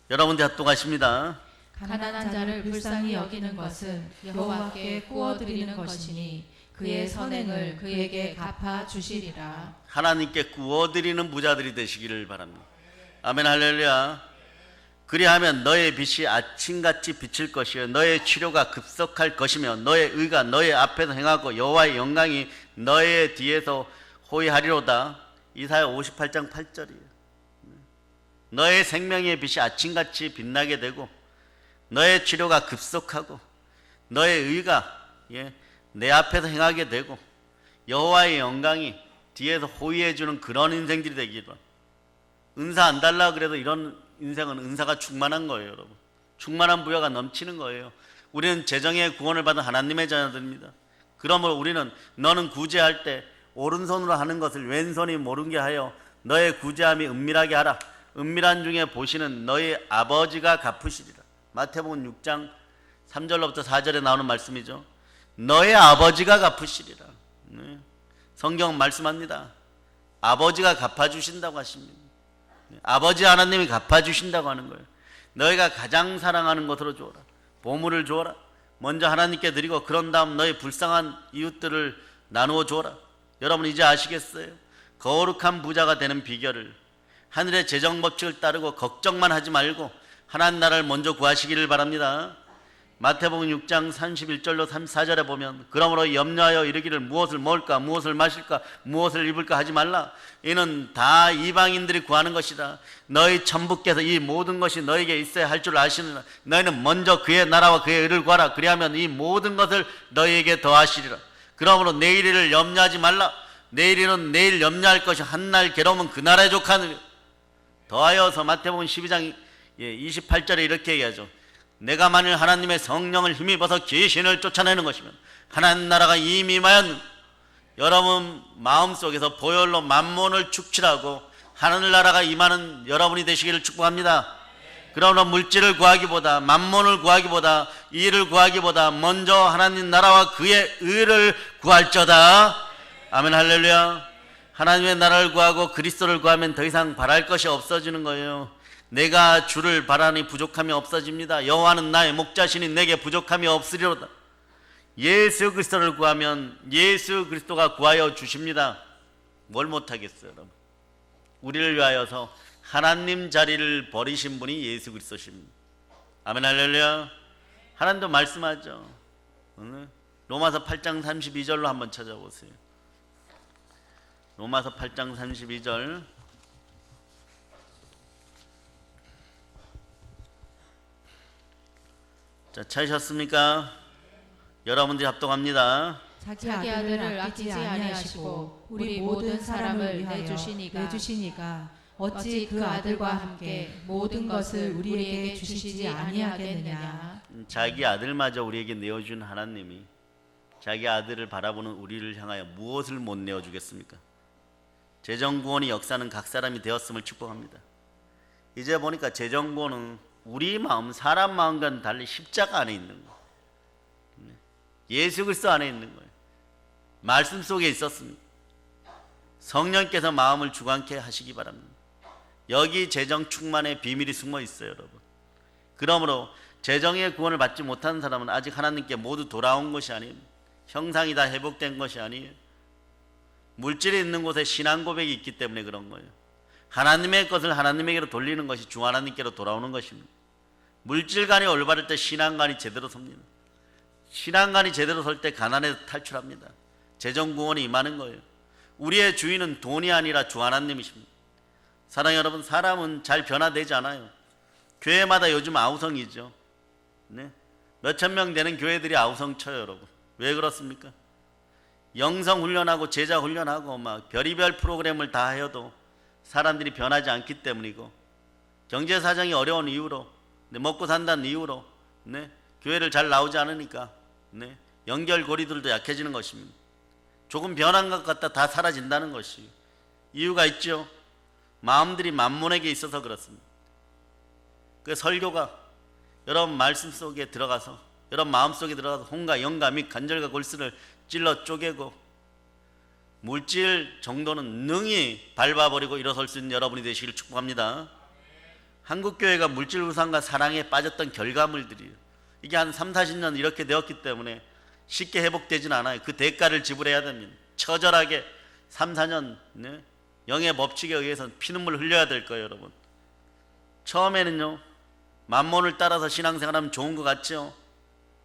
여러분들 합독하십니다. 가난한 자를 불쌍히 여기는 것은 여호와께 구워드리는 것이니 그의 선행을 그에게 갚아 주시리라. 하나님께 구워드리는 부자들이 되시기를 바랍니다. 아멘 할렐루야. 그리하면 너의 빛이 아침같이 비칠 것이요 너의 치료가 급속할 것이며 너의 의가 너의 앞에서 행하고 여호와의 영광이 너의 뒤에서 호위하리로다. 이사야 58장 8절이에요. 너의 생명의 빛이 아침같이 빛나게 되고 너의 치료가 급속하고 너의 의가 내 앞에서 행하게 되고 여호와의 영광이 뒤에서 호위해 주는 그런 인생들이 되기를. 은사 안 달라 그래도 이런 인생은 은사가 충만한 거예요, 여러분. 충만한 부여가 넘치는 거예요. 우리는 재정의 구원을 받은 하나님의 자녀들입니다. 그러므로 우리는 너는 구제할 때 오른손으로 하는 것을 왼손이 모르게 하여 너의 구제함이 은밀하게 하라. 은밀한 중에 보시는 너희 아버지가 갚으시리라. 마태복음 6장 3절로부터 4절에 나오는 말씀이죠. 너의 아버지가 갚으시리라. 성경 말씀합니다. 아버지가 갚아주신다고 하십니다. 아버지 하나님이 갚아주신다고 하는 거예요. 너희가 가장 사랑하는 것으로 주어라. 보물을 주어라. 먼저 하나님께 드리고 그런 다음 너희 불쌍한 이웃들을 나누어 주어라. 여러분 이제 아시겠어요? 거룩한 부자가 되는 비결을. 하늘의 재정 법칙을 따르고 걱정만 하지 말고 하나님 나라를 먼저 구하시기를 바랍니다. 마태복음 6장 31절로 34절에 보면 그러므로 염려하여 이르기를 무엇을 먹을까 무엇을 마실까 무엇을 입을까 하지 말라. 이는 다 이방인들이 구하는 것이다. 너희 천부께서 이 모든 것이 너에게 있어야 할 줄 아시느라 너희는 먼저 그의 나라와 그의 의를 구하라. 그리하면 이 모든 것을 너희에게 더하시리라. 그러므로 내일 일을 염려하지 말라. 내일은 내일 염려할 것이 한날 괴로우면 그 나라에 족하느니. 더하여서 마태복음 12장 28절에 이렇게 얘기하죠. 내가 만일 하나님의 성령을 힘입어서 귀신을 쫓아내는 것이면 하나님 나라가 이미 임하였는. 여러분 마음속에서 보혈로 만몬을 축출하고 하늘나라가 임하는 여러분이 되시기를 축복합니다. 그러나 물질을 구하기보다 만몬을 구하기보다 일을 구하기보다 먼저 하나님 나라와 그의 의를 구할저다. 아멘 할렐루야. 하나님의 나라를 구하고 그리스도를 구하면 더 이상 바랄 것이 없어지는 거예요. 내가 주를 바라니 부족함이 없어집니다. 여호와는 나의 목자시니 내게 부족함이 없으리로다. 예수 그리스도를 구하면 예수 그리스도가 구하여 주십니다. 뭘 못하겠어요, 여러분? 우리를 위하여서 하나님 자리를 버리신 분이 예수 그리스도십니다. 아멘 할렐루야. 하나님도 말씀하죠. 로마서 8장 32절로 한번 찾아보세요. 로마서 8장 32절. 자, 찾으셨습니까? 여러분들이 합동합니다. 자기 아들을 아끼지 아니하시고 우리 모든 사람을 내주시니가 어찌 그 아들과 함께 모든 것을 우리에게 주시지 아니하겠느냐. 자기 아들마저 우리에게 내어준 하나님이 자기 아들을 바라보는 우리를 향하여 무엇을 못 내어주겠습니까? 재정구원의 역사는 각 사람이 되었음을 축복합니다. 이제 보니까 재정구원은 우리 마음, 사람 마음과는 달리 십자가 안에 있는 거예요. 예수 그리스도 안에 있는 거예요. 말씀 속에 있었습니다. 성령께서 마음을 주관케 하시기 바랍니다. 여기 재정 충만의 비밀이 숨어 있어요, 여러분. 그러므로 재정의 구원을 받지 못한 사람은 아직 하나님께 모두 돌아온 것이 아니에요. 형상이 다 회복된 것이 아니에요. 물질이 있는 곳에 신앙 고백이 있기 때문에 그런 거예요. 하나님의 것을 하나님에게로 돌리는 것이 주 하나님께로 돌아오는 것입니다. 물질관이 올바를 때 신앙관이 제대로 섭니다. 신앙관이 제대로 설 때 가난에서 탈출합니다. 재정구원이 임하는 거예요. 우리의 주인은 돈이 아니라 주 하나님이십니다. 사랑하는 여러분, 사람은 잘 변화되지 않아요. 교회마다 요즘 아우성이죠. 네? 몇천 명 되는 교회들이 아우성 쳐요, 여러분. 왜 그렇습니까? 영성 훈련하고 제자 훈련하고 막 별의별 프로그램을 다 해도 사람들이 변하지 않기 때문이고, 경제 사정이 어려운 이유로, 먹고 산다는 이유로 교회를 잘 나오지 않으니까 연결고리들도 약해지는 것입니다. 조금 변한 것 같다 다 사라진다는 것이 이유가 있죠. 마음들이 만몬에게 있어서 그렇습니다. 그 설교가 여러분 말씀 속에 들어가서 여러분 마음 속에 들어가서 혼과 영과 및 간절과 골수를 찔러 쪼개고 물질 정도는 능히 밟아버리고 일어설 수 있는 여러분이 되시기를 축복합니다. 한국교회가 물질 우상과 사랑에 빠졌던 결과물들이에요. 이게 한 3, 40년 이렇게 되었기 때문에 쉽게 회복되진 않아요. 그 대가를 지불해야 됩니다. 처절하게 3, 4년 영의 법칙에 의해서 피눈물 흘려야 될 거예요, 여러분. 처음에는요, 만몬을 따라서 신앙생활하면 좋은 것 같죠.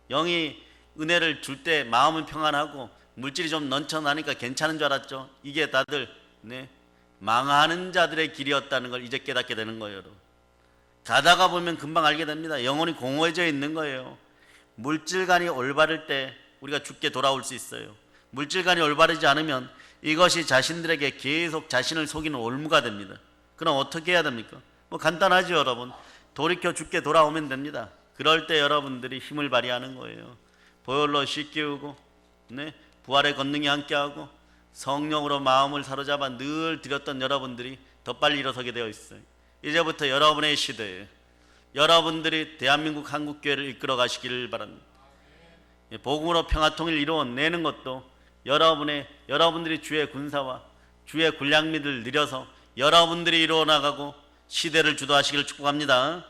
영이 은혜를 줄 때 마음은 평안하고 물질이 좀 넘쳐나니까 괜찮은 줄 알았죠. 이게 다들 망하는 자들의 길이었다는 걸 이제 깨닫게 되는 거예요, 여러분. 가다가 보면 금방 알게 됩니다. 영혼이 공허해져 있는 거예요. 물질관이 올바를 때 우리가 죽게 돌아올 수 있어요. 물질관이 올바르지 않으면 이것이 자신들에게 계속 자신을 속이는 올무가 됩니다. 그럼 어떻게 해야 됩니까? 뭐 간단하죠, 여러분. 돌이켜 죽게 돌아오면 됩니다. 그럴 때 여러분들이 힘을 발휘하는 거예요. 보혈로 씻기우고 부활의 권능이 함께하고 성령으로 마음을 사로잡아 늘 드렸던 여러분들이 더 빨리 일어서게 되어 있어요. 이제부터 여러분의 시대에 여러분들이 대한민국 한국교회를 이끌어 가시기를 바랍니다. 복음으로 평화통일 이루어내는 것도 여러분들이 주의 군사와 주의 군량미를 늘려서 여러분들이 이루어나가고 시대를 주도하시기를 축복합니다.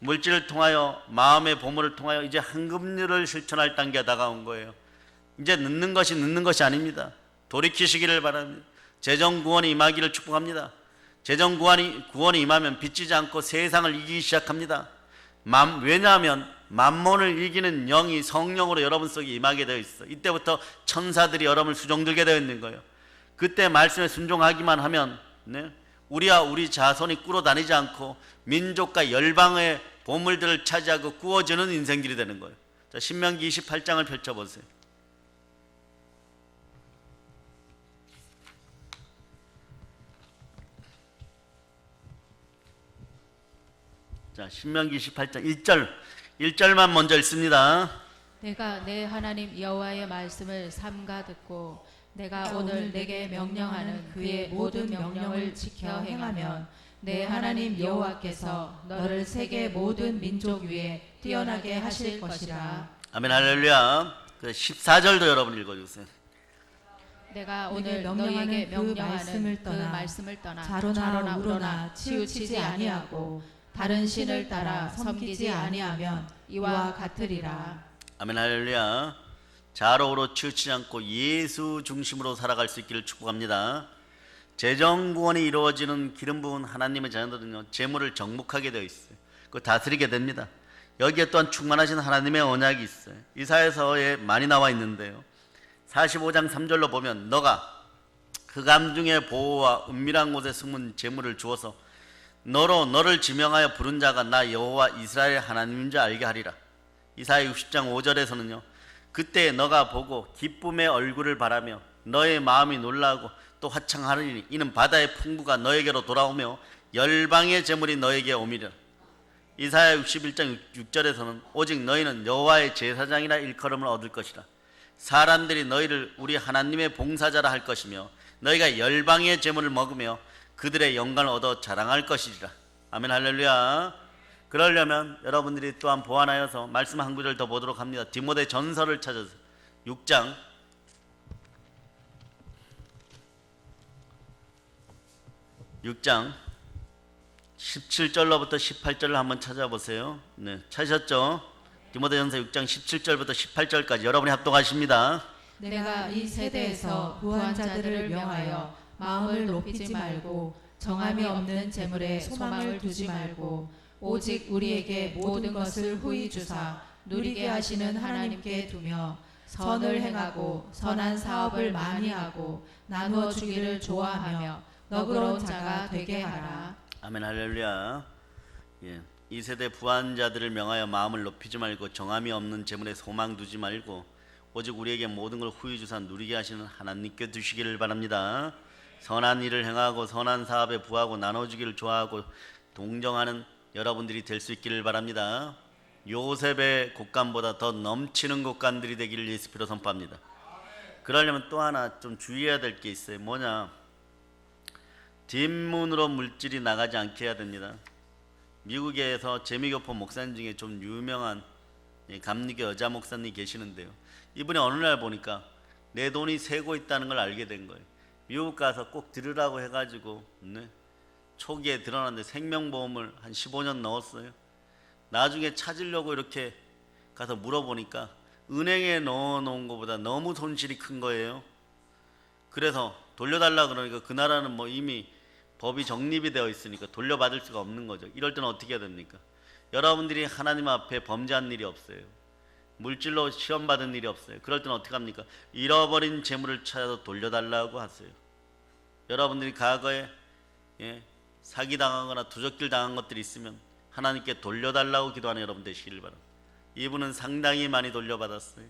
물질을 통하여 마음의 보물을 통하여 이제 황금률을 실천할 단계가 다가온 거예요. 이제 늦는 것이 아닙니다. 돌이키시기를 바랍니다. 재정 구원이 임하기를 축복합니다. 재정 구원이 임하면 빚지지 않고 세상을 이기기 시작합니다. 왜냐하면 만몬을 이기는 영이 성령으로 여러분 속에 임하게 되어 있어. 이때부터 천사들이 여러분을 수종들게 되어 있는 거예요. 그때 말씀에 순종하기만 하면 우리와 우리 자손이 꿇어 다니지 않고 민족과 열방의 보물들을 차지하고 구워지는 인생들이 되는 거예요. 자, 신명기 28장을 펼쳐보세요. 자, 신명기 28장 1절만 먼저 읽습니다. 내가 내 하나님 여호와의 말씀을 삼가 듣고 내가 오늘 내게 명령하는 그의 모든 명령을 지켜 행하면 내 하나님 여호와께서 너를 세계 모든 민족 위에 뛰어나게 하실 것이라. 아멘, 할렐루야. 14절도 여러분 읽어주세요. 내가 오늘 너희에게 명령하는 그 말씀을 떠나 좌로나 우로나 치우치지 아니하고 다른 신을 따라 섬기지 아니하면 이와 같으리라. 아멘, 할렐루야. 좌로우로 치우치지 않고 예수 중심으로 살아갈 수 있기를 축복합니다. 재정 구원이 이루어지는 기름 부은 하나님의 자녀들은요, 재물을 정복하게 되어 있어요. 그걸 다스리게 됩니다. 여기에 또한 충만하신 하나님의 언약이 있어요. 이사야서에 많이 나와 있는데요, 45장 3절로 보면 너가 흑암 중의 보호와 은밀한 곳에 숨은 재물을 주어서 너를 지명하여 부른 자가 나 여호와 이스라엘 하나님인 줄 알게 하리라. 이사야 60장 5절에서는요, 그때 너가 보고 기쁨의 얼굴을 바라며 너의 마음이 놀라고 또 화창하리니 이는 바다의 풍부가 너에게로 돌아오며 열방의 재물이 너에게 오미려. 이사야 61장 6절에서는 오직 너희는 여호와의 제사장이라 일컬음을 얻을 것이라. 사람들이 너희를 우리 하나님의 봉사자라 할 것이며 너희가 열방의 재물을 먹으며 그들의 영광을 얻어 자랑할 것이리라. 아멘, 할렐루야. 그러려면 여러분들이 또한 보완하여서 말씀 한 구절 더 보도록 합니다. 디모데 전서를 찾아서 6장 17절로부터 18절을 한번 찾아보세요. 네, 찾으셨죠? 디모데전서 6장 17절부터 18절까지 여러분이 합독하십니다. 내가 이 세대에서 부한 자들을 명하여 마음을 높이지 말고 정함이 없는 재물에 소망을 두지 말고 오직 우리에게 모든 것을 후히 주사 누리게 하시는 하나님께 두며 선을 행하고 선한 사업을 많이 하고 나누어 주기를 좋아하며 너그러운 자가 되게 하라. 아멘, 할렐루야. 예, 이 세대 부한 자들을 명하여 마음을 높이지 말고 정함이 없는 재물에 소망 두지 말고 오직 우리에게 모든 걸 후히 주사 누리게 하시는 하나님께 두시기를 바랍니다. 선한 일을 행하고 선한 사업에 부하고 나눠주기를 좋아하고 동정하는 여러분들이 될 수 있기를 바랍니다. 요셉의 곳간보다 더 넘치는 곳간들이 되기를 예수피로 선포합니다. 그러려면 또 하나 좀 주의해야 될 게 있어요. 뭐냐, 뒷문으로 물질이 나가지 않게 해야 됩니다. 미국에서 재미교포 목사님 중에 좀 유명한 감리교 여자 목사님이 계시는데요, 이분이 어느 날 보니까 내 돈이 새고 있다는 걸 알게 된 거예요. 미국 가서 꼭 들으라고 해가지고 초기에 드러났는데 생명보험을 한 15년 넣었어요. 나중에 찾으려고 이렇게 가서 물어보니까 은행에 넣어놓은 것보다 너무 손실이 큰 거예요. 그래서 돌려달라 그러니까 그 나라는 뭐 이미 법이 정립이 되어 있으니까 돌려받을 수가 없는 거죠. 이럴 때는 어떻게 해야 됩니까? 여러분들이 하나님 앞에 범죄한 일이 없어요. 물질로 시험받은 일이 없어요. 그럴 때는 어떻게 합니까? 잃어버린 재물을 찾아서 돌려달라고 하세요. 여러분들이 과거에 사기당하거나 두적질 당한 것들이 있으면 하나님께 돌려달라고 기도하는 여러분 되시길 바랍니다. 이분은 상당히 많이 돌려받았어요.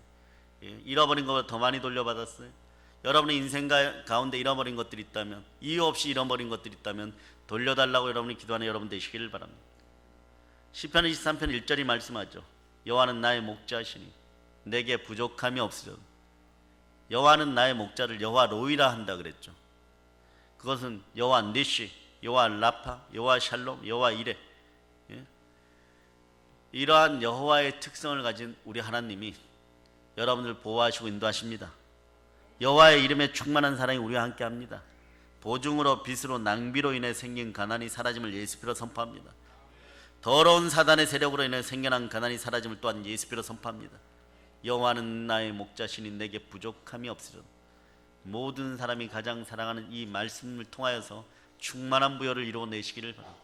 잃어버린 것보다 더 많이 돌려받았어요. 여러분의 인생 가운데 잃어버린 것들이 있다면, 이유 없이 잃어버린 것들이 있다면 돌려달라고 여러분이 기도하는 여러분 되시길 바랍니다. 시편 23편 1절이 말씀하죠. 여호와는 나의 목자시니 내게 부족함이 없으리로다. 여호와는 나의 목자를 여호와 로이라 한다 그랬죠. 그것은 여호와 니시, 여호와 라파, 여호와 샬롬, 여호와 이레. 이러한 여호와의 특성을 가진 우리 하나님이 여러분들 보호하시고 인도하십니다. 여호와의 이름에 충만한 사랑이 우리와 함께합니다. 보증으로 빚으로 낭비로 인해 생긴 가난이 사라짐을 예수피로 선포합니다. 더러운 사단의 세력으로 인해 생겨난 가난이 사라짐을 또한 예수피로 선포합니다. 여호와는 나의 목자시니 내게 부족함이 없으리로다. 모든 사람이 가장 사랑하는 이 말씀을 통하여서 충만한 부여를 이루어내시기를 바랍니다.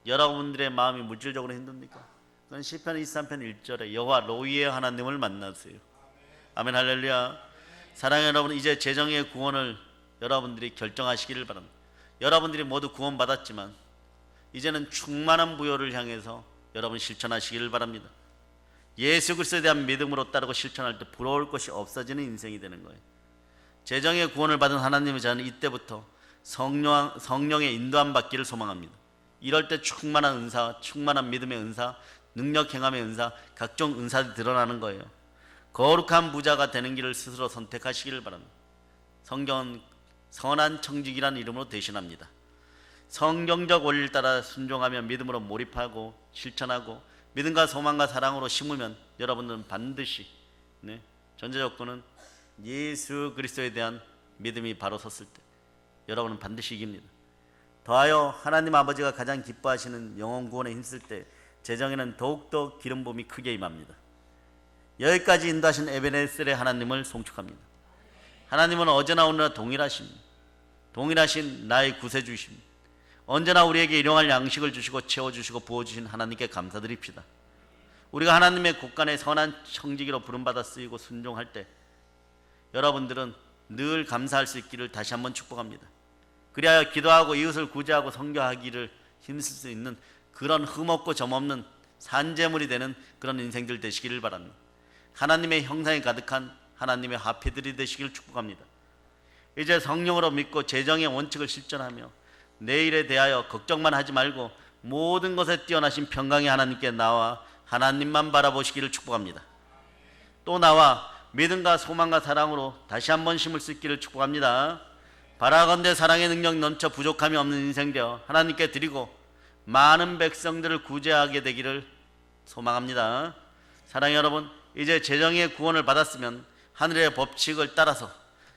여러분들의 마음이 물질적으로 힘듭니까? 그건 시편 23편 1절에 여호와 로이의 하나님을 만나세요. 아멘 할렐루야. 사랑하는 여러분, 이제 재정의 구원을 여러분들이 결정하시기를 바랍니다. 여러분들이 모두 구원받았지만 이제는 충만한 부여를 향해서 여러분 실천하시기를 바랍니다. 예수 그리스도에 대한 믿음으로 따르고 실천할 때 부러울 것이 없어지는 인생이 되는 거예요. 재정의 구원을 받은 하나님의 자는 이때부터 성령의 인도함 받기를 소망합니다. 이럴 때 충만한 은사, 충만한 믿음의 은사, 능력 행함의 은사, 각종 은사들이 드러나는 거예요. 거룩한 부자가 되는 길을 스스로 선택하시기를 바랍니다. 성경은 선한 청직이라는 이름으로 대신합니다. 성경적 원리를 따라 순종하며 믿음으로 몰입하고 실천하고 믿음과 소망과 사랑으로 심으면 여러분들은 반드시 전제 조건은 예수 그리스도에 대한 믿음이 바로 섰을 때 여러분은 반드시 이깁니다. 더하여 하나님 아버지가 가장 기뻐하시는 영혼 구원에 힘쓸 때 재정에는 더욱더 기름 부음이 크게 임합니다. 여기까지 인도하신 에베네셀의 하나님을 송축합니다. 하나님은 어제나 오늘나 동일하신 나의 구세주이십니다. 언제나 우리에게 일용할 양식을 주시고 채워주시고 부어주신 하나님께 감사드립시다. 우리가 하나님의 곳간에 선한 청지기로 부름받아 쓰이고 순종할 때 여러분들은 늘 감사할 수 있기를 다시 한번 축복합니다. 그리하여 기도하고 이웃을 구제하고 선교하기를 힘쓸 수 있는 그런 흠없고 점없는 산재물이 되는 그런 인생들 되시기를 바랍니다. 하나님의 형상이 가득한 하나님의 화폐들이 되시기를 축복합니다. 이제 성령으로 믿고 재정의 원칙을 실천하며 내일에 대하여 걱정만 하지 말고 모든 것에 뛰어나신 평강의 하나님께 나와 하나님만 바라보시기를 축복합니다. 또 나와 믿음과 소망과 사랑으로 다시 한번 심을 수 있기를 축복합니다. 바라건대 사랑의 능력 넘쳐 부족함이 없는 인생 되어 하나님께 드리고 많은 백성들을 구제하게 되기를 소망합니다. 사랑의 여러분, 이제 재정의 구원을 받았으면 하늘의 법칙을 따라서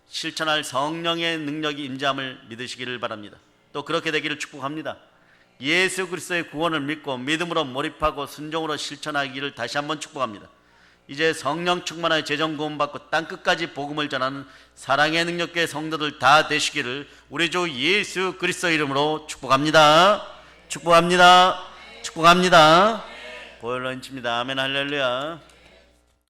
실천할 성령의 능력이 임재함을 믿으시기를 바랍니다. 또 그렇게 되기를 축복합니다. 예수 그리스도의 구원을 믿고 믿음으로 몰입하고 순종으로 실천하기를 다시 한번 축복합니다. 이제 성령 충만하여 재정 구원 받고 땅끝까지 복음을 전하는 사랑의 능력의 성도들 다 되시기를 우리 주 예수 그리스도 이름으로 축복합니다. 축복합니다. 축복합니다. 보혈로 인칩니다. 아멘 할렐루야.